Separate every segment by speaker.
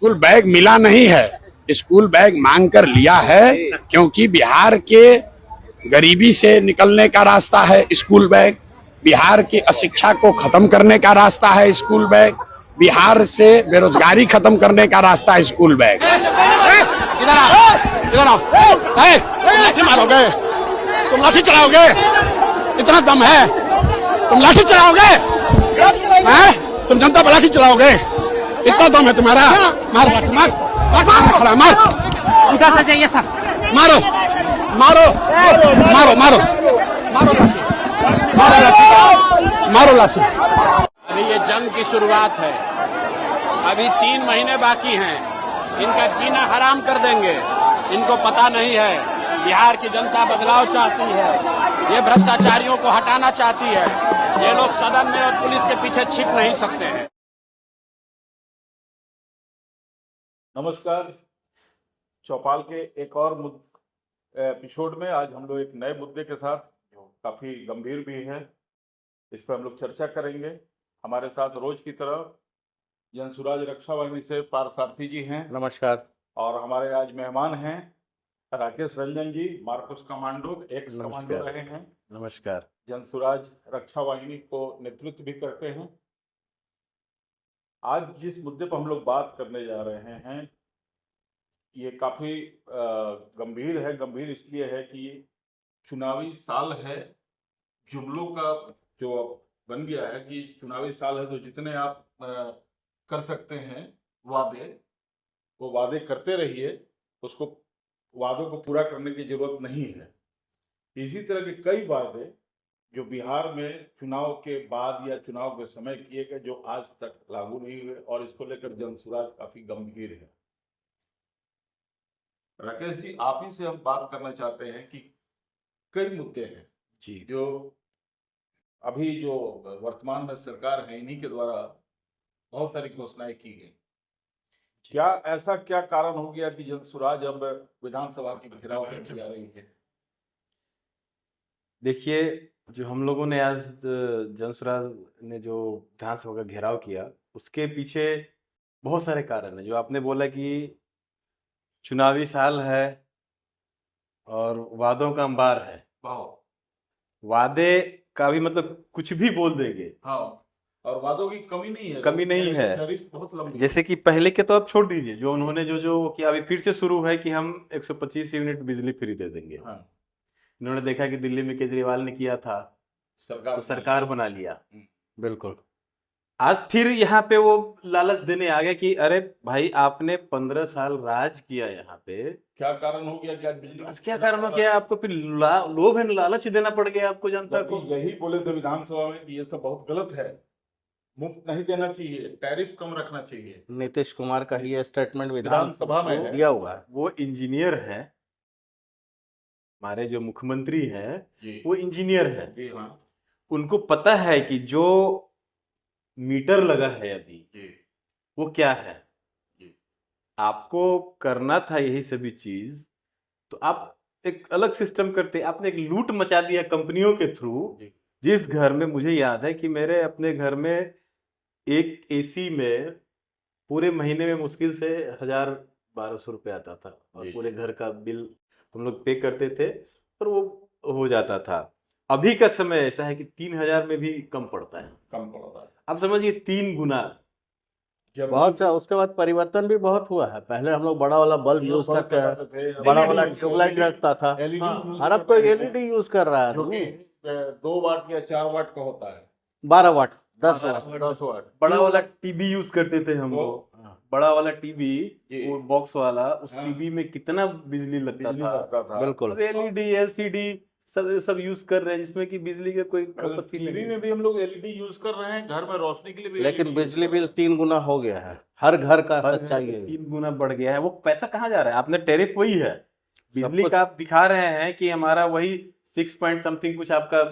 Speaker 1: School bag मिला नहीं है, स्कूल बैग मांग कर लिया है, क्योंकि बिहार के गरीबी से निकलने का रास्ता है स्कूल बैग, बिहार की अशिक्षा को खत्म करने का रास्ता है स्कूल बैग, बिहार से बेरोजगारी खत्म करने का रास्ता है स्कूल बैग।
Speaker 2: इधर आओ, इधर आओ। तुम लाठी मारोगे, तुम लाठी चलाओगे, इतना दम है, तुम लाठी चलाओगे, तुम जनता पर लाठी चलाओगे, इतना दम है तुम्हारा? मार लाठी, मार खड़ा, मार
Speaker 3: उधर से जाइए सर।
Speaker 2: मारो मारो मारो मारो मारो लाठी, मारो लाठी, मारो लाठी।
Speaker 4: अभी ये जंग की शुरुआत है, अभी 3 महीने बाकी हैं, इनका जीना हराम कर देंगे। इनको पता नहीं है बिहार की जनता बदलाव चाहती है, ये भ्रष्टाचारियों को हटाना चाहती है, ये लोग सदन में और पुलिस के पीछे छिप नहीं सकते हैं।
Speaker 5: नमस्कार। चौपाल के एक और एपिसोड में आज हम लोग एक नए मुद्दे के साथ, जो काफ़ी गंभीर भी है, इस पर हम लोग चर्चा करेंगे। हमारे साथ रोज की तरह जनसुराज रक्षा वाहिनी से पारसारथी जी हैं।
Speaker 6: नमस्कार।
Speaker 5: और हमारे आज मेहमान हैं राकेश रंजन जी, मार्कोस कमांडो, एक्स कमांडो रहे हैं।
Speaker 6: नमस्कार।
Speaker 5: जनसुराज रक्षा वाहिनी को नेतृत्व भी करते हैं। आज जिस मुद्दे पर हम लोग बात करने जा रहे हैं ये काफ़ी गंभीर है। गंभीर इसलिए है कि चुनावी साल है, जुमलों का जो बन गया है कि चुनावी साल है तो जितने आप कर सकते हैं वादे, वो वादे करते रहिए, उसको वादों को पूरा करने की जरूरत नहीं है। इसी तरह के कई वादे जो बिहार में चुनाव के बाद या चुनाव के समय किए गए, जो आज तक लागू नहीं हुए, और इसको लेकर जनसुराज काफी गंभीर है। राकेश जी, आप ही से हम बात करना चाहते हैं कि कई मुद्दे हैं
Speaker 6: जी
Speaker 5: जो अभी जो वर्तमान में सरकार है, इन्हीं के द्वारा बहुत सारी घोषणाएं की गई। क्या ऐसा क्या कारण हो गया कि जनसुराज अब विधानसभा की घेराव करने जा रही है?
Speaker 6: देखिए, जो हम लोगों ने आज जनसुराज ने जो विधानसभा का घेराव किया, उसके पीछे बहुत सारे कारण हैं। जो आपने बोला कि चुनावी साल है और वादों का अंबार है। वादे का भी मतलब कुछ भी बोल देंगे।
Speaker 5: हाँ, और वादों की कमी नहीं है,
Speaker 6: कमी नहीं है।
Speaker 5: बहुत लंबी।
Speaker 6: जैसे कि पहले के तो आप छोड़ दीजिए, जो उन्होंने जो किया, अभी फिर से शुरू है कि हम 125 यूनिट बिजली फ्री दे देंगे।
Speaker 5: हाँ।
Speaker 6: इन्होंने देखा कि दिल्ली में केजरीवाल ने किया था, तो सरकार बना लिया। बिल्कुल। आज फिर यहाँ पे वो लालच देने आ गए कि अरे भाई, आपने 15 साल राज किया यहाँ पे,
Speaker 5: क्या कारण हो गया कि आज बिजली?
Speaker 6: बस क्या कारण हो गया? आपको फिर लोभ है, लालच देना पड़ गया आपको, जनता को।
Speaker 5: यही बोले थे विधानसभा में कि ये सब बहुत गलत है, मुफ्त नहीं देना चाहिए, टैरिफ कम रखना चाहिए।
Speaker 6: नीतीश कुमार का ही स्टेटमेंट
Speaker 5: विधानसभा में
Speaker 6: दिया हुआ है। वो इंजीनियर है, हमारे जो मुख्यमंत्री हैं वो इंजीनियर है।
Speaker 5: जी हाँ।
Speaker 6: उनको पता है कि जो मीटर लगा है अभी वो क्या है। आपको करना था यही सभी चीज, तो आप एक अलग सिस्टम करते। आपने एक लूट मचा दिया कंपनियों के थ्रू। जिस घर में, मुझे याद है कि मेरे अपने घर में एक एसी में पूरे महीने में मुश्किल से 1000-1200 रुपये आता था, और पूरे घर का बिल हम लोग पे करते थे और वो हो जाता था। अभी का समय ऐसा है कि 3000 में भी कम पड़ता है। अब समझिए 3 गुना। बहुत सा उसके बाद परिवर्तन भी बहुत हुआ है। पहले हम लोग बड़ा वाला बल्ब यूज करते हैं, बड़ा वाला ट्यूबलाइट रखता था, और अब तो एलईडी यूज कर रहा है।
Speaker 5: 2 वाट या 4 वाट का होता है,
Speaker 6: 12 वाट, 10
Speaker 5: वाट।
Speaker 6: बड़ा वाला टीवी यूज करते थे हम लोग। बड़ा वाला टीवी, वो बॉक्स वाला, उस टीवी में कितना बिजली लगता था। बिल्कुल। एलईडी, एलसीडी सब यूज कर रहे हैं, जिसमें कि बिजली का कोई खपत ही नहीं।
Speaker 5: टीवी में भी हम लोग एलईडी यूज कर रहे हैं, घर में रोशनी के लिए भी।
Speaker 6: लेकिन बिजली बिल 3 गुना हो गया है। हर घर का सच्चाई है, 3 गुना बढ़ गया है। वो पैसा कहाँ जा रहा है? आपने टैरिफ वही है, बिजली का आप दिखा रहे हैं कि हमारा वही 6 पॉइंट समथिंग कुछ आपका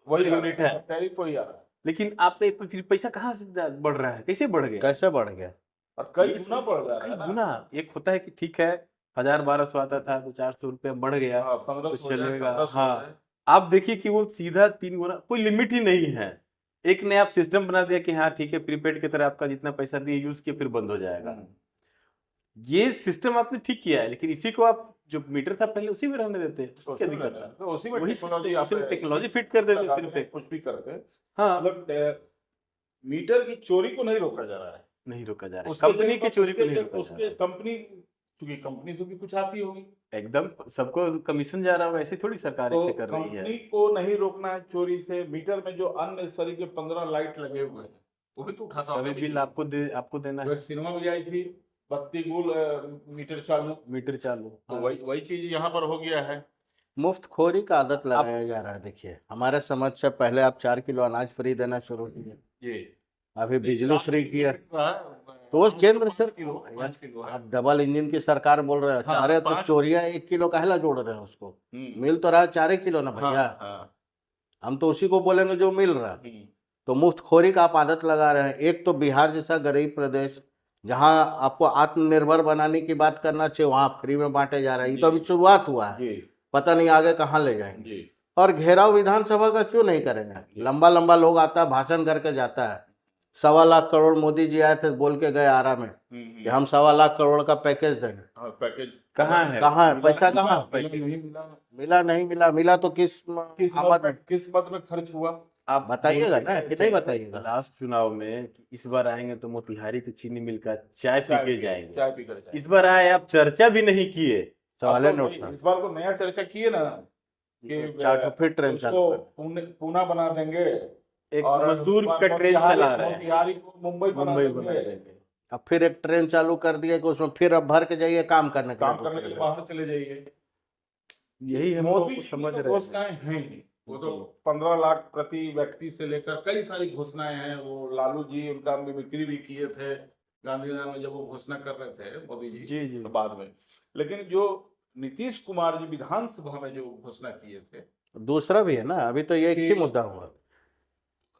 Speaker 6: वही यूनिट है,
Speaker 5: टैरिफ वही आ रहा है।
Speaker 6: लेकिन आपका फिर पैसा कहाँ से बढ़ रहा है? कैसे बढ़ गया? कैसे बढ़ गया?
Speaker 5: और कई गुना बढ़ जा रहा है ना।
Speaker 6: गुना। एक होता है कि ठीक है 1000-1200 आता था तो 400 रुपये बढ़ गया,
Speaker 5: 1500
Speaker 6: चलेगा। हाँ, आप देखिए कि वो सीधा 3 गुना, कोई लिमिट ही नहीं है। एक ने आप सिस्टम बना दिया कि हाँ ठीक है, प्रीपेड की तरह आपका जितना पैसा दिए यूज किया फिर बंद हो जाएगा। ये सिस्टम आपने ठीक किया है, लेकिन इसी को आप जो मीटर था पहले उसी में रहने देते, उसमें क्या दिक्कत है?
Speaker 5: तो उसी में
Speaker 6: वही
Speaker 5: टेक्नोलॉजी
Speaker 6: उसमें टेक्नोलॉजी फिट कर देते
Speaker 5: लगा
Speaker 6: सिर्फ
Speaker 5: के
Speaker 6: एक।
Speaker 5: कुछ भी करते हैं।
Speaker 6: हाँ,
Speaker 5: मतलब मीटर की चोरी को नहीं रोका जा रहा है,
Speaker 6: नहीं रोका जा रहा है,
Speaker 5: उसके
Speaker 6: कंपनी
Speaker 5: लिए
Speaker 6: की चोरी को नहीं
Speaker 5: उसके
Speaker 6: रोका जा
Speaker 5: उसके
Speaker 6: रहा
Speaker 5: कंपनी, क्योंकि कंपनी से भी कुछ आती होगी,
Speaker 6: है। एकदम सबको कमीशन जा रहा होगा, ऐसे थोड़ी सरकार
Speaker 5: तो
Speaker 6: इसे कर रही है।
Speaker 5: कंपनी को नहीं रोकना है चोरी से। मीटर में जो अननेसेसरी के 15 लाइट लगे हुए हैं वो भी तो उठाता
Speaker 6: उसका भी
Speaker 5: होगा।
Speaker 6: बिल आपको देना है।
Speaker 5: एक सिनेमा में आई थी, बत्ती गुल मीटर चालू,
Speaker 6: मीटर चालू,
Speaker 5: तो वही वही चीज यहाँ पर हो गया है।
Speaker 7: मुफ्तखोरी का आदत लगाया जा रहा है। देखिए, हमारे समझ से पहले आप 4 किलो अनाज फ्री देना शुरू किए,
Speaker 5: ये
Speaker 7: अभी बिजली फ्री किया,
Speaker 5: तो
Speaker 7: वो केंद्र सर
Speaker 5: 5 किलो है।
Speaker 7: आप डबल इंजन की सरकार बोल रहे हैं।
Speaker 5: हाँ,
Speaker 7: अरे तो
Speaker 5: 5
Speaker 7: चोरिया 1 किलो काहेला जोड़ रहे हैं उसको? मिल तो रहा 4 किलो ना भैया।
Speaker 5: हाँ,
Speaker 7: हम तो उसी को बोलेंगे जो मिल रहा है।
Speaker 5: हाँ।
Speaker 7: तो मुफ्तखोरी का आप आदत लगा रहे हैं। एक तो बिहार जैसा गरीब प्रदेश जहां आपको आत्मनिर्भर बनाने की बात करना चाहिए, वहां फ्री में बांटे जा रहा है। ये तो अभी शुरुआत हुआ है,
Speaker 5: जी
Speaker 7: पता नहीं आगे कहाँ ले जाएंगे।
Speaker 5: जी
Speaker 7: और घेराव विधानसभा का क्यों नहीं करेंगे? लंबा लंबा लोग आता है, भाषण करके जाता है। 1.25 लाख करोड़ मोदी जी आए थे, बोल के गए आरा में कि हम 1.25 लाख करोड़ का पैकेज देंगे।
Speaker 5: पैकेज
Speaker 6: कहाँ है?
Speaker 7: कहाँ है पैसा? कहाँ है?
Speaker 5: नहीं मिला।
Speaker 7: मिला नहीं मिला? मिला तो किस आमद में?
Speaker 5: किस मद में खर्च हुआ?
Speaker 6: आप
Speaker 7: बताइएगा ना कि नहीं बताइएगा?
Speaker 6: लास्ट चुनाव में इस बार आएंगे तो मोतिहारी की चीनी मिल का चाय पी के जाएंगे।
Speaker 5: चाय पी कर जाएंगे।
Speaker 6: इस बार आए आप चर्चा भी नहीं किए।
Speaker 7: सवाल
Speaker 5: अब तो
Speaker 7: नोट था।
Speaker 5: इस बार तो नया चर्चा किए ना कि
Speaker 7: 4 फिर ट्रेन चालू
Speaker 5: उसको
Speaker 7: कर।
Speaker 5: पूना बना देंगे,
Speaker 6: एक
Speaker 5: और
Speaker 6: मजदूर का ट्रेन चला रहे हैं,
Speaker 5: मोतिहारी को मुंबई बना
Speaker 6: मुंबई बना
Speaker 5: देंगे,
Speaker 6: देंगे।
Speaker 7: अब फिर एक ट्रेन चालू कर दिया कि उसमें फिर अब भर के जाइए काम करने के
Speaker 5: काम
Speaker 7: लिए
Speaker 5: करने के लिए
Speaker 7: दूसरी
Speaker 5: बाहर चले जाइए।
Speaker 6: यही हम
Speaker 5: मोदी
Speaker 6: लोग
Speaker 5: जी
Speaker 6: समझ
Speaker 5: की तो
Speaker 6: रहे हैं।
Speaker 5: घोषणाएं हैं ही। वो तो 15 लाख प्रति व्यक्ति से लेकर कई सारी घोषणाएं हैं। वो लालू जी उनका मिमिक्री भी किए थे गांधीनगर में जब वो घोषणा कर रहे थे मोदी जी
Speaker 6: जी जी।
Speaker 5: बाद में। लेकिन जो नीतीश कुमार जी विधानसभा में जो घोषणा किए थे,
Speaker 7: दूसरा भी है ना। अभी तो ये एक ही
Speaker 5: कि-
Speaker 7: मुद्दा हुआ,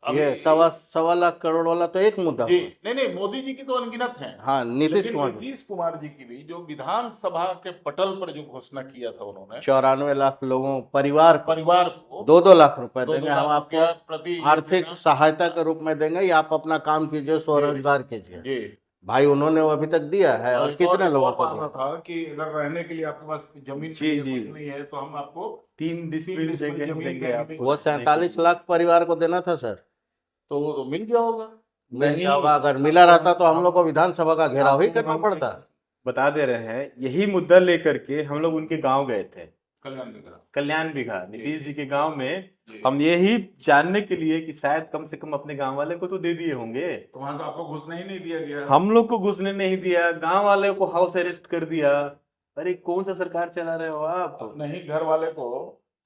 Speaker 5: अभी-
Speaker 7: ये 1.25 लाख करोड़ वाला तो एक मुद्दा
Speaker 5: जी
Speaker 7: हुआ।
Speaker 5: नहीं, मोदी जी की तो अनगिनत है।
Speaker 7: हाँ, नीतीश
Speaker 5: लेकिन
Speaker 7: कुमार
Speaker 5: नीतीश कुमार जी की भी जो विधानसभा के पटल पर जो घोषणा किया था उन्होंने
Speaker 7: 94 लाख लोगों परिवार को
Speaker 5: परिवार को
Speaker 7: 2-2 लाख रुपए
Speaker 5: 2
Speaker 7: देंगे
Speaker 5: लाख
Speaker 7: हम आपको,
Speaker 5: रुपया प्रति
Speaker 7: आर्थिक सहायता के रूप में देंगे, या आप अपना काम कीजिए, स्वरोजगार कीजिए।
Speaker 5: जी।
Speaker 7: भाई उन्होंने वो अभी तक दिया है, और कितने लोगों को
Speaker 5: बात
Speaker 7: दिया?
Speaker 5: था कि अगर रहने के लिए आपके पास जमीन
Speaker 6: जी,
Speaker 5: के लिए
Speaker 6: जी।
Speaker 5: कुछ नहीं है तो हम आपको
Speaker 6: 3 डिस्ट्रिक्ट
Speaker 5: डिस्ट्रिक्ट
Speaker 6: जगह
Speaker 5: जमीन
Speaker 6: देंगे
Speaker 5: देंगे।
Speaker 6: आपको।
Speaker 7: वो 47 लाख परिवार को देना था सर।
Speaker 5: तो वो तो मिल गया होगा।
Speaker 7: मिल गया होगा। अगर मिला रहता तो हम लोग को विधानसभा का घेराव ही करना पड़ता।
Speaker 6: बता दे रहे हैं, यही मुद्दा लेकर के हम लोग उनके गांव गए थे, कल्याण बिघा, नीतीश जी के गांव में। हम यही जानने के लिए कि शायद कम से कम अपने गांव वाले को तो दे दिए होंगे।
Speaker 5: तो वहां तो आपको घुसने ही नहीं दिया गया।
Speaker 6: हम लोग को घुसने नहीं दिया, गांव वाले को हाउस अरेस्ट कर दिया। अरे कौन सा सरकार चला रहे हो आप?
Speaker 5: अपने ही घर वाले को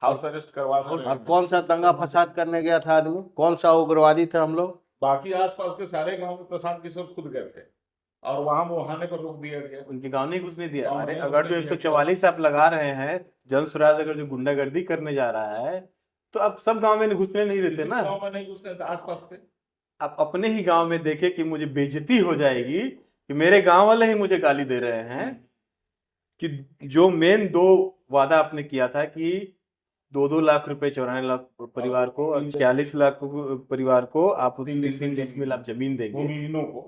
Speaker 5: हाउस अरेस्ट करवा दे रहे
Speaker 7: और
Speaker 5: हैं।
Speaker 7: कौन सा दंगा फसाद करने गया था आदमी? कौन सा उग्रवादी थे हम लोग?
Speaker 5: बाकी आसपास के सारे गांव में प्रशांत किशोर खुद गए थे और वहां मुहाने पर रोक दिया गया।
Speaker 6: उनके गांव नहीं घुसने दिया।
Speaker 5: गाँव
Speaker 6: अरे
Speaker 5: नहीं
Speaker 6: अगर जो
Speaker 5: घुसने दिया।
Speaker 6: 144 आप लगा रहे हैं, जन स्वराज अगर जो गुंडागर्दी करने जा रहा है, तो आप सब गांव में घुसने नहीं देते ना।
Speaker 5: गांव में नहीं घुसने, आसपास के
Speaker 6: आप अपने ही गांव में देखे कि मुझे बेइज्जती हो जाएगी कि मेरे गांव वाले ही मुझे गाली दे रहे हैं कि जो मेन 2 वादा आपने किया था कि 2-2 लाख रुपए 94 लाख परिवार को और 46 लाख परिवार को आप 3 डिसमिल आप जमीन देंगे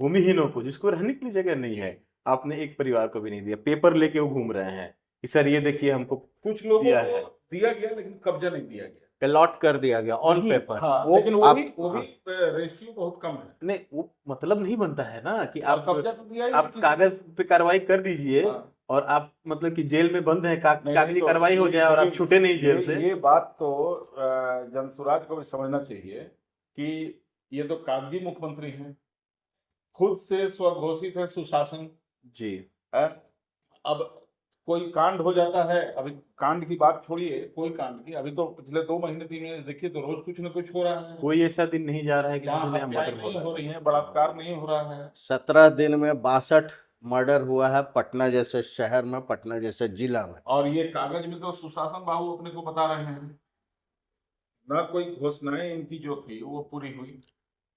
Speaker 6: भूमिहीनों को, जिसको रहने के लिए जगह नहीं है। आपने एक परिवार को भी नहीं दिया। पेपर लेके वो घूम रहे हैं कि सर ये देखिए हमको
Speaker 5: कुछ लोगों
Speaker 6: दिया
Speaker 5: को
Speaker 6: है।
Speaker 5: दिया गया लेकिन कब्जा नहीं दिया गया।
Speaker 7: अलॉट कर दिया गया ऑन
Speaker 6: नहीं,
Speaker 7: पेपर।
Speaker 5: हाँ,
Speaker 6: वो
Speaker 5: लेकिन वो
Speaker 7: आप-
Speaker 5: भी रेशियो बहुत कम है।
Speaker 6: नहीं, वो मतलब नहीं बनता है ना कि
Speaker 5: और
Speaker 6: आप
Speaker 5: कब्जा तो दिया ही
Speaker 6: आप
Speaker 5: नहीं किसी
Speaker 6: कागज पे कार्रवाई कर दीजिए
Speaker 5: को। हाँ।
Speaker 6: और आप मतलब कि जेल में बंद है,
Speaker 5: नहीं,
Speaker 6: कागजी
Speaker 5: तो
Speaker 6: कार्रवाई हो जाए और आप छूटे नहीं जेल से।
Speaker 5: ये बात तो जनसुराज को भी समझना चाहिए कि ये तो कागजी मुख्यमंत्री हैं, खुद से स्वघोषित है सुशासन
Speaker 6: जी।
Speaker 5: है। अब कोई कांड हो जाता है, अभी कांड की बात छोड़िए, कोई कांड की, अभी तो पिछले 2 महीने 3 महीने देखिए तो रोज कुछ न कुछ हो रहा है।
Speaker 6: कोई ऐसा दिन नहीं जा रहा है कि
Speaker 5: जहाँ
Speaker 6: जिसमें हम
Speaker 5: हत्याएं
Speaker 6: मर्डर
Speaker 5: नहीं
Speaker 6: हो
Speaker 5: हो
Speaker 6: रहा
Speaker 5: रही हैं, बलात्कार नहीं हो रहा है।
Speaker 7: 17 दिन में 62 मर्डर हुआ है पटना जैसे शहर में, पटना जैसे जिला में।
Speaker 5: और ये कागज में तो सुशासन बाबू अपने को बता रहे हैं, ना कोई घोषणाएं इनकी जो थी वो पूरी हुई।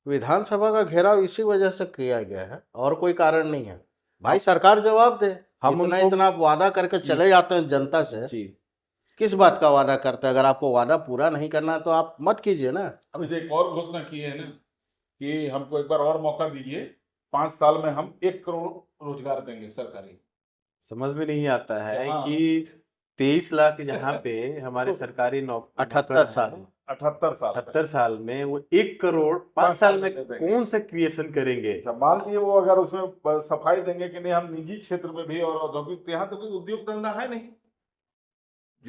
Speaker 7: विधानसभा का घेराव इसी वजह से किया गया है, और कोई कारण नहीं है। भाई सरकार जवाब दे।
Speaker 6: हम
Speaker 7: इतना
Speaker 6: उनको-
Speaker 7: इतना आप वादा करके चले जाते हैं जनता से,
Speaker 6: जी।
Speaker 7: किस बात का वादा करते हैं? अगर आपको वादा पूरा नहीं करना है तो आप मत कीजिए ना।
Speaker 5: अभी तो एक और घोषणा की है ना कि हमको एक बार और मौका दीजिए, 5 साल में हम 1 करोड़ रोजगार देंगे सरकारी।
Speaker 6: समझ में नहीं आता है
Speaker 5: हाँ।
Speaker 6: कि 23 लाख जहाँ पे हमारे सरकारी नौकर
Speaker 7: 78 साल
Speaker 5: 78
Speaker 6: साल में वो 1 करोड़ 5 साल में कौन सा क्रिएशन करेंगे?
Speaker 5: अच्छा, मान लीजिए वो अगर उसमें सफाई देंगे कि नहीं हम निजी क्षेत्र में भी और औद्योगिक, यहाँ तो कोई उद्योग धंधा है नहीं।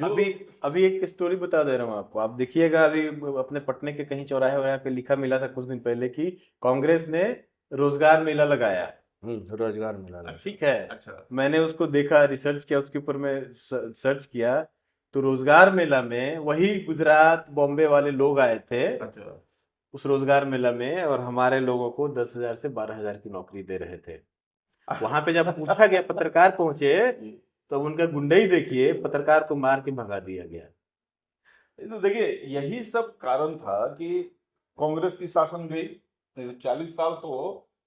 Speaker 6: अभी अभी एक स्टोरी बता दे रहा हूँ आपको, आप देखिएगा। अभी अपने पटने के कहीं चौराहे वगैरह पे लिखा मिला था कुछ दिन पहले कि कांग्रेस ने रोजगार मेला लगाया।
Speaker 7: रोजगार मिला है।
Speaker 6: ठीक है,
Speaker 5: अच्छा,
Speaker 6: मैंने उसको देखा, रिसर्च किया, उसके ऊपर मैं सर्च किया तो रोजगार मेला में वही गुजरात बॉम्बे वाले लोग आए थे
Speaker 5: अच्छा,
Speaker 6: उस रोजगार मेला में, और हमारे लोगों को 10,000 से 12,000 की नौकरी दे रहे थे। वहां पे जब पूछा गया, पत्रकार पहुंचे तो उनका गुंडई देखिए, पत्रकार को मार के भगा दिया गया।
Speaker 5: ये तो देखिए यही सब कारण था कि कांग्रेस की शासन गई। 40 साल तो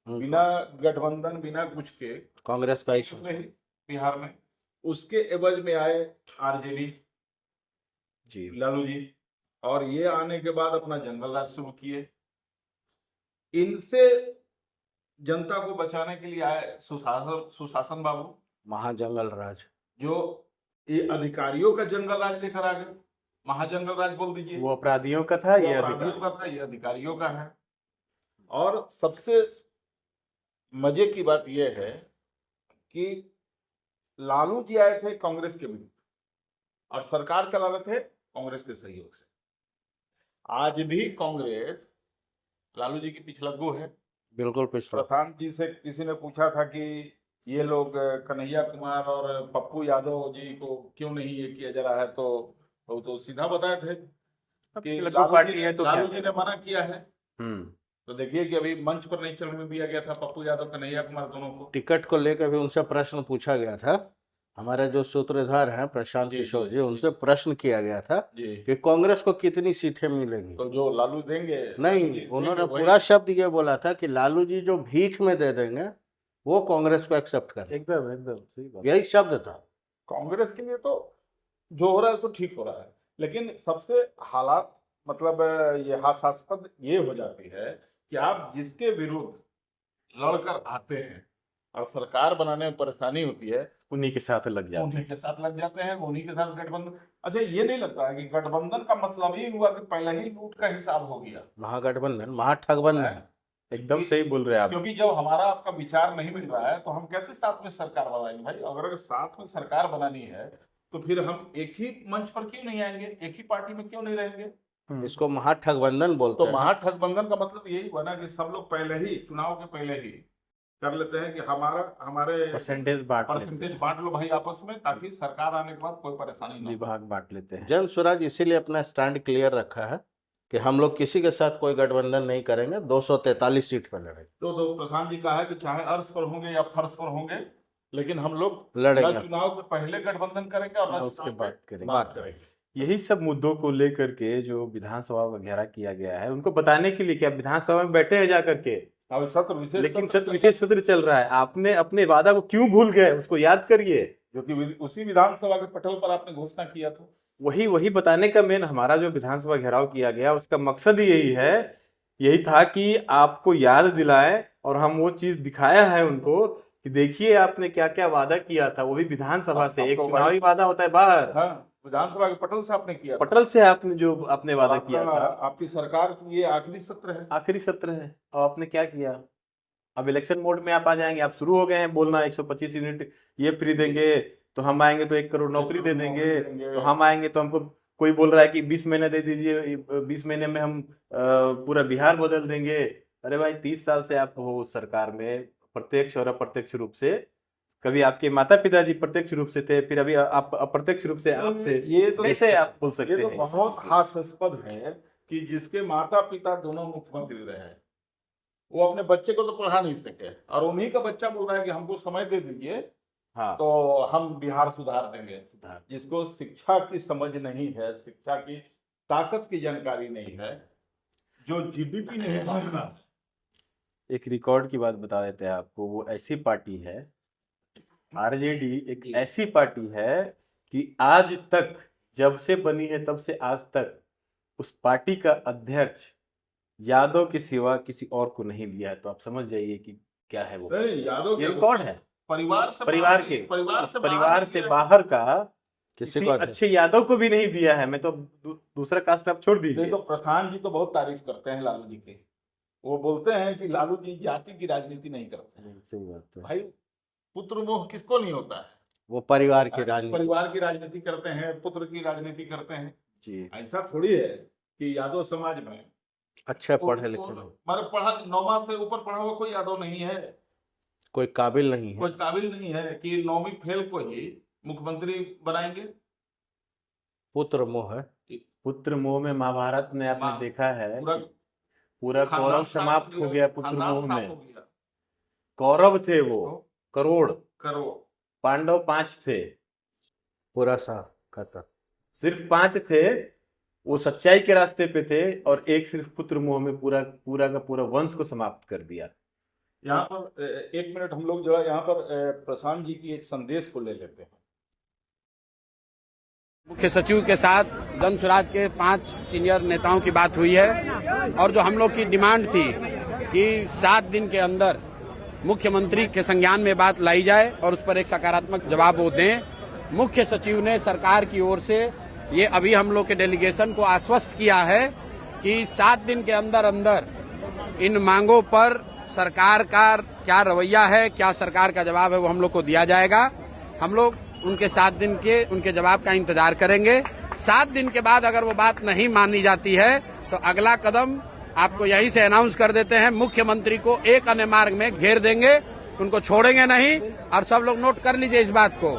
Speaker 5: बिना गठबंधन बिना कुछ के
Speaker 7: कांग्रेस का ही
Speaker 5: कांग्रेस रही बिहार में। उसके एवज में आए आरजेडी,
Speaker 6: जी,
Speaker 5: लालू जी, और ये आने के बाद अपना जंगल राज शुरू किए। इनसे जनता को बचाने के लिए आए सुशासन बाबू,
Speaker 7: महाजंगल राज।
Speaker 5: जो ये अधिकारियों का जंगल राज लेकर आ गए। महाजंगल राज बोल दीजिए।
Speaker 6: वो अपराधियों का था,
Speaker 5: वो
Speaker 6: ये
Speaker 5: अपराधियों का था, ये अधिकारियों का है। और सबसे मजे की बात यह है कि लालू जी आए थे कांग्रेस के विरुद्ध और सरकार चला रहे थे कांग्रेस के सहयोग से। आज भी कांग्रेस लालू जी की पिछलग्गू है।
Speaker 7: बिल्कुल पिछड़ा।
Speaker 5: प्रशांत जी से किसी ने पूछा था कि ये लोग कन्हैया कुमार और पप्पू यादव जी को क्यों नहीं ये किया जा रहा है, तो वो तो सीधा बताए थे कि
Speaker 6: पिछलग्गू पार्टी है तो क्या
Speaker 5: लालू जी ने मना किया है।
Speaker 6: हम्म,
Speaker 5: तो देखिए कि अभी मंच पर नहीं चढ़ने दिया गया था पप्पू यादव कन्हैया कुमार दोनों को।
Speaker 7: टिकट को लेकर भी उनसे प्रश्न पूछा गया था। हमारे जो सूत्रधार हैं प्रशांत
Speaker 5: जी,
Speaker 7: किशोर
Speaker 5: जी,
Speaker 7: जी, उनसे प्रश्न किया गया था
Speaker 5: जी,
Speaker 7: कि कांग्रेस को कितनी सीटें मिलेंगी।
Speaker 5: तो जो लालू देंगे
Speaker 7: नहीं, उन्होंने
Speaker 5: वही-
Speaker 7: पूरा शब्द ये बोला था कि लालू जी जो भीख में दे देंगे वो कांग्रेस को एक्सेप्ट करें।
Speaker 6: एकदम एकदम सही बात।
Speaker 7: यही शब्द था।
Speaker 5: कांग्रेस के लिए तो जो हो रहा है सो ठीक हो रहा है, लेकिन सबसे हालात मतलब ये हास्यास्पद ये हो जाती है कि आप जिसके विरुद्ध लड़कर आते हैं और सरकार बनाने में परेशानी होती है,
Speaker 6: उन्हीं के साथ लग जाते
Speaker 5: उन्हीं के साथ लग जाते हैं, उन्हीं के साथ गठबंधन। अच्छा, ये नहीं लगता है कि गठबंधन का मतलब ही हुआ कि पहले ही लूट का हिसाब हो गया?
Speaker 7: महागठबंधन, महाठगबंधन।
Speaker 6: हैं। एकदम सही बोल रहे हैं आप।
Speaker 5: क्योंकि जब हमारा आपका विचार नहीं मिल रहा है तो हम कैसे साथ में सरकार बनाएंगे भाई? अगर साथ में सरकार बनानी है तो फिर हम एक ही मंच पर क्यों नहीं आएंगे, एक ही पार्टी में क्यों नहीं रहेंगे?
Speaker 7: इसको महाठगबंधन बोलते
Speaker 5: तो
Speaker 7: हैं।
Speaker 5: महाठगबंधन का मतलब यही हुआ ना कि सब लोग पहले ही चुनाव के पहले ही कर लेते हैं कि हमारे
Speaker 6: परसेंटेज बांट लेते
Speaker 5: परसेंटेज बांट लो भाई आपस में, ताकि सरकार आने के बाद कोई परेशानी
Speaker 6: हैं,
Speaker 5: ना हो।
Speaker 6: विभाग बांट लेते हैं।
Speaker 7: जन स्वराज इसीलिए अपना स्टैंड क्लियर रखा है कि हम लोग किसी के साथ कोई गठबंधन नहीं करेंगे, 243 सीट पर लड़ेंगे।
Speaker 5: तो प्रशांत जी कहा है कि चाहे अर्श पर होंगे या फर्श पर होंगे, लेकिन हम लोग
Speaker 7: लड़ेंगे।
Speaker 5: न चुनाव के पहले गठबंधन करेंगे और न
Speaker 6: उसके
Speaker 5: चुनाव
Speaker 6: बाद
Speaker 5: के
Speaker 6: करेंगे।
Speaker 5: बाद करेंगे।
Speaker 6: यही सब मुद्दों को लेकर के जो विधानसभा वगैरह किया गया है, उनको बताने के लिए कि आप विधानसभा में बैठे हैं जाकर के,
Speaker 5: अब सत्र विशेष
Speaker 6: लेकिन
Speaker 5: सत्र
Speaker 6: सत्र विशेष सत्र चल रहा है, आपने अपने वादा को क्यों भूल गए, उसको याद करिए।
Speaker 5: जो कि उसी विधानसभा के पटल पर आपने घोषणा किया था।
Speaker 6: वही वही बताने का मेन हमारा जो विधानसभा घेराव किया गया उसका मकसद ही यही था कि आपको याद दिलाएं, और हम वो चीज दिखाया है उनको कि देखिए आपने क्या क्या वादा किया था, वो भी विधानसभा से।
Speaker 5: अब
Speaker 6: एक
Speaker 5: तो
Speaker 6: चुनावी वादा होता है बाहर,
Speaker 5: हाँ, विधानसभा के पटल से आपने किया था।
Speaker 6: पटल से आपने जो अपने वादा किया
Speaker 5: आपका-
Speaker 6: था।
Speaker 5: आपकी सरकार की ये आखिरी सत्र है।
Speaker 6: आखिरी सत्र है और आपने क्या किया? अब इलेक्शन मोड में आप आ जाएंगे, आप शुरू हो गए हैं बोलना 125 यूनिट ये फ्री देंगे, तो हम आएंगे तो 1 करोड़ नौकरी दे देंगे, तो हम आएंगे तो हमको कोई बोल रहा है कि 20 महीने दे दीजिए, 20 महीने में हम पूरा बिहार बदल देंगे। अरे भाई 30 साल से आप हो सरकार में, प्रत्यक्ष और अप्रत्यक्ष रूप से। कभी आपके माता पिताजी प्रत्यक्ष रूप से थे, फिर अभी आप अप्रत्यक्ष रूप से आप थे।
Speaker 5: ये तो
Speaker 6: कैसे आप बोल सकते
Speaker 5: ये तो
Speaker 6: हैं?
Speaker 5: बहुत हास्यास्पद है कि जिसके माता पिता दोनों मुख्यमंत्री रहे, वो अपने बच्चे को तो पढ़ा नहीं सके, और उन्हीं का बच्चा बोल रहा है कि हमको समय दे दीजिए
Speaker 6: हाँ,
Speaker 5: तो हम बिहार सुधार देंगे। जिसको शिक्षा की समझ नहीं है, शिक्षा की ताकत की जानकारी नहीं है, जो जीडीपी नहीं समझता।
Speaker 6: एक रिकॉर्ड की बात बता देते हैं आपको। वो ऐसी पार्टी है, आरजेडी एक ऐसी पार्टी है कि आज तक, जब से बनी है तब से आज तक, उस पार्टी का अध्यक्ष यादव के सिवा किसी और को नहीं दिया है। तो आप समझ जाइए कि क्या है वो।
Speaker 5: नहीं, यादव
Speaker 6: ये
Speaker 5: के
Speaker 6: रिकॉर्ड है।
Speaker 5: परिवार से
Speaker 6: परिवार से बाहर का
Speaker 7: किसी
Speaker 6: किसी
Speaker 7: को
Speaker 6: अच्छे यादव को भी नहीं दिया है। मैं तो दूसरा कास्ट आप छोड़ दीजिए।
Speaker 5: तो प्रधान जी तो बहुत तारीफ करते हैं लालू जी की। वो बोलते हैं कि लालू जी जाति की राजनीति नहीं करते हैं।
Speaker 6: सही बात है।
Speaker 5: भाई पुत्र मोह किसको नहीं होता है?
Speaker 7: वो परिवार की राजनीति।
Speaker 5: परिवार की राजनीति करते हैं, पुत्र की राजनीति करते हैं।
Speaker 6: जी
Speaker 5: ऐसा थोड़ी है कि यादव समाज में
Speaker 7: अच्छे पढ़े लिखे लोग,
Speaker 5: मतलब पढ़ा 9वां से ऊपर पढ़ा हुआ कोई यादव नहीं है,
Speaker 7: कोई काबिल नहीं है।
Speaker 5: कोई काबिल नहीं है कि 9वीं फेल को ही मुख्यमंत्री बनाएंगे।
Speaker 7: पुत्र मोह है।
Speaker 6: पुत्र मोह में महाभारत में आपने
Speaker 5: माँ-
Speaker 6: देखा है
Speaker 5: पूरा
Speaker 6: पूरा
Speaker 5: खानदान
Speaker 6: कौरव
Speaker 5: साफ
Speaker 6: समाप्त हो गया पुत्र
Speaker 5: खानदान
Speaker 6: मोह
Speaker 5: साफ
Speaker 6: में।
Speaker 5: हो गया।
Speaker 6: कौरव थे वो करोड़,
Speaker 5: करो
Speaker 6: पांडव 5 थे,
Speaker 7: पूरा साफ खत्म।
Speaker 6: सिर्फ 5 थे वो सच्चाई के रास्ते पे थे, और एक सिर्फ पुत्र मोह में पूरा पूरा का पूरा वंश को समाप्त कर दिया।
Speaker 5: यहाँ पर 1 मिनट हम लोग जो है यहाँ पर प्रशांत जी की एक संदेश को ले लेते हैं।
Speaker 1: मुख्य सचिव के साथ जन स्वराज के 5 सीनियर नेताओं की बात हुई है और जो हम लोग की डिमांड थी कि 7 दिन के अंदर मुख्यमंत्री के संज्ञान में बात लाई जाए और उस पर एक सकारात्मक जवाब वो दें। मुख्य सचिव ने सरकार की ओर से ये अभी हम लोग के डेलीगेशन को आश्वस्त किया है कि 7 दिन के अंदर अंदर इन मांगों पर सरकार का क्या रवैया है, क्या सरकार का जवाब है, वो हम लोग को दिया जाएगा। हम लोग उनके 7 दिन के उनके जवाब का इंतजार करेंगे। 7 दिन के बाद अगर वो बात नहीं मानी जाती है तो अगला कदम आपको यहीं से अनाउंस कर देते हैं, मुख्यमंत्री को एक अन्य मार्ग में घेर देंगे, उनको छोड़ेंगे नहीं। और सब लोग नोट कर लीजिए इस बात को,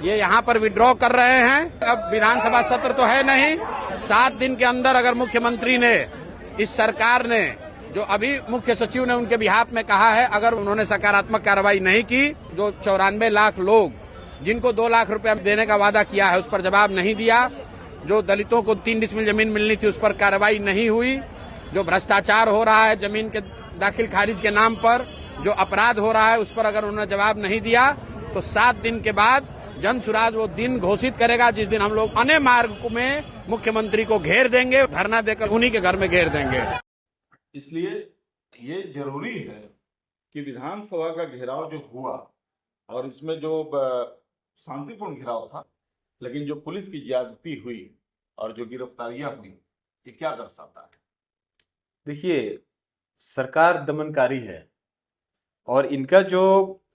Speaker 1: ये यहाँ पर विड्रॉ कर रहे हैं। अब विधानसभा सत्र तो है नहीं, 7 दिन के अंदर अगर मुख्यमंत्री ने, इस सरकार ने, जो अभी मुख्य सचिव ने उनके बिहाफ में कहा है, अगर उन्होंने सकारात्मक कार्रवाई नहीं की, जो 94 लाख लोग जिनको 2 लाख रुपया देने का वादा किया है उस पर जवाब नहीं दिया, जो दलितों को 3 डिसमिल जमीन मिलनी थी उस पर कार्रवाई नहीं हुई, जो भ्रष्टाचार हो रहा है जमीन के दाखिल खारिज के नाम पर, जो अपराध हो रहा है उस पर अगर उन्होंने जवाब नहीं दिया तो 7 दिन के बाद जन स्वराज वो दिन घोषित करेगा जिस दिन हम लोग अन्य मार्ग में मुख्यमंत्री को घेर देंगे, धरना देकर उन्हीं के घर में घेर देंगे।
Speaker 5: इसलिए ये जरूरी है कि विधानसभा का घेराव जो हुआ और इसमें जो शांतिपूर्ण घेराव था, लेकिन जो पुलिस की ज्यादती हुई और जो गिरफ्तारियां हुई, ये क्या दर्शाता है?
Speaker 6: देखिए, सरकार दमनकारी है और इनका जो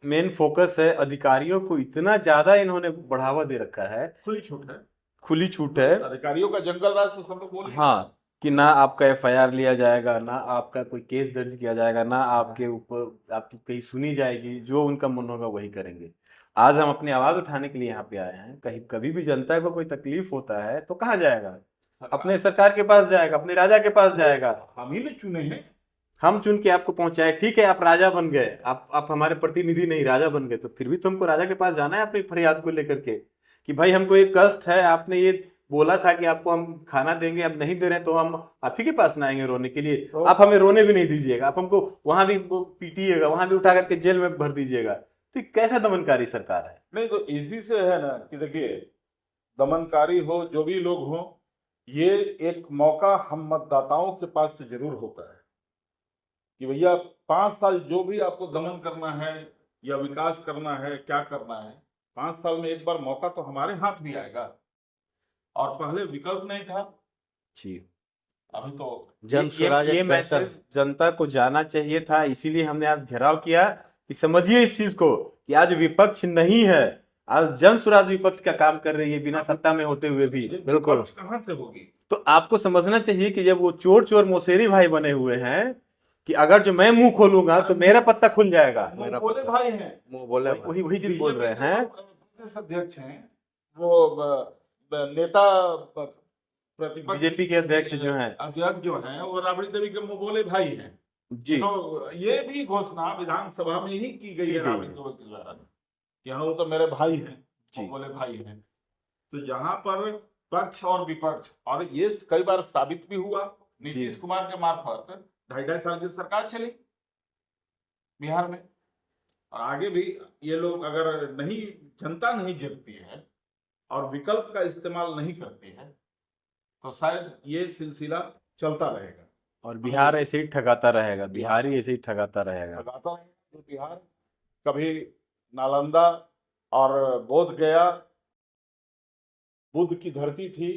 Speaker 6: मेन फोकस है, अधिकारियों को इतना ज्यादा इन्होंने बढ़ावा दे रखा है,
Speaker 5: खुली छूट है,
Speaker 6: खुली छूट है।
Speaker 5: अधिकारियों का जंगल राज तो सब लोग बोल
Speaker 6: हाँ, कि ना आपका एफआईआर लिया जाएगा, ना आपका कोई केस दर्ज किया जाएगा, ना आपके ऊपर आपकी कहीं सुनी जाएगी, जो उनका मन होगा वही करेंगे। आज हम अपनी आवाज उठाने के लिए यहाँ पे आए हैं। कहीं कभी भी जनता को कोई तकलीफ होता है तो कहाँ जाएगा? अपने सरकार के पास जाएगा, अपने राजा के पास जाएगा।
Speaker 5: हम ही ने चुने हैं,
Speaker 6: हम चुन के आपको पहुंचाए, ठीक है, आप राजा बन गए, आप हमारे प्रतिनिधि नहीं, राजा बन गए, तो फिर भी तो हमको राजा के पास जाना है अपनी फरियाद को लेकर के कि भाई हमको एक कष्ट है, आपने ये बोला था कि आपको हम खाना देंगे, अब नहीं दे रहे तो हम आप ही के पास ना आएंगे रोने के लिए।
Speaker 5: तो
Speaker 6: आप हमें रोने भी नहीं दीजिएगा, आप हमको वहां भी पीटिएगा, वहां भी उठा करके जेल में भर दीजिएगा। तो ये कैसा दमनकारी सरकार है?
Speaker 5: नहीं तो इसी से है ना कि देखिए, दमनकारी हो जो भी लोग हो, ये एक मौका हम मतदाताओं के पास से जरूर होता है कि भैया 5 साल जो भी आपको दमन करना है या विकास करना है, क्या करना है, 5 साल में एक बार मौका तो हमारे हाथ भी आएगा। और पहले विकल्प नहीं था
Speaker 6: जी,
Speaker 5: अभी तो
Speaker 7: जन स्वराज
Speaker 6: ये
Speaker 7: एक बेहतर
Speaker 6: मैसेज जनता को जाना चाहिए था, इसीलिए हमने आज घेराव किया कि समझिए इस चीज को कि आज विपक्ष नहीं है, आज जन स्वराज विपक्ष का काम कर रही है बिना सत्ता में होते हुए भी।
Speaker 7: बिल्कुल।
Speaker 5: विपक्ष कहाँ से होगी?
Speaker 6: तो आपको समझना चाहिए कि जब वो चोर चोर मौसेरी भाई बने हुए हैं कि अगर जो मैं मुंह खोलूंगा तो मेरा पत्ता खुल जाएगा,
Speaker 5: मुंह बोले भाई हैं,
Speaker 7: मुंह बोले भाई।
Speaker 6: वही चीज बोल रहे हैं।
Speaker 5: प्रदेश अध्यक्ष हैं वो, नेता प्रतिपक्ष
Speaker 6: बीजेपी के अध्यक्ष जो हैं,
Speaker 5: अध्यक्ष जो हैं वो राबड़ी देवी के मुंह बोले भाई हैं।
Speaker 6: जी,
Speaker 5: तो ये भी घोषणा विधानसभा में ही की गई है राबड़ी देवी के द्वारा कि हाँ वो तो मेरे भाई हैं,
Speaker 6: जी।
Speaker 5: वो बोले भाई हैं। तो जहां पर पक्ष और विपक्ष, और ये कई बार साबित भी हुआ, नीतीश कुमार के मार्फत 2.5 साल की सरकार चली बिहार में, और आगे भी ये लोग अगर नहीं, जनता नहीं जीतती है और विकल्प का इस्तेमाल नहीं करती है तो शायद ये सिलसिला चलता रहेगा
Speaker 6: और बिहार ऐसे ही ठगाता रहेगा, बिहारी ऐसे ही ठगाता रहेगा।
Speaker 5: लगाता रहेगा। जो बिहार कभी नालंदा और बोध गया बुद्ध की धरती थी।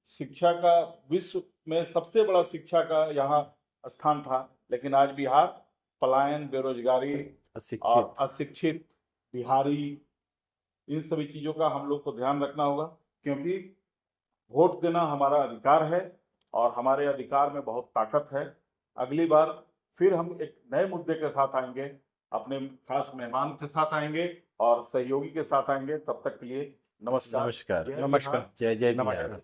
Speaker 5: शिक्षा का विश्व में सबसे बड़ा शिक्षा का यहाँ स्थान था, लेकिन आज बिहार पलायन, बेरोजगारी और अशिक्षित बिहारी, इन सभी चीज़ों का हम लोग को ध्यान रखना होगा, क्योंकि वोट देना हमारा अधिकार है और हमारे अधिकार में बहुत ताकत है। अगली बार फिर हम एक नए मुद्दे के साथ आएंगे, अपने खास मेहमान के साथ आएंगे और सहयोगी के साथ आएंगे। तब तक के लिए नमस्कार।
Speaker 6: नमस्कार।
Speaker 5: जय बिहार।
Speaker 6: जय जय
Speaker 5: नमस्कार।
Speaker 6: बिहार।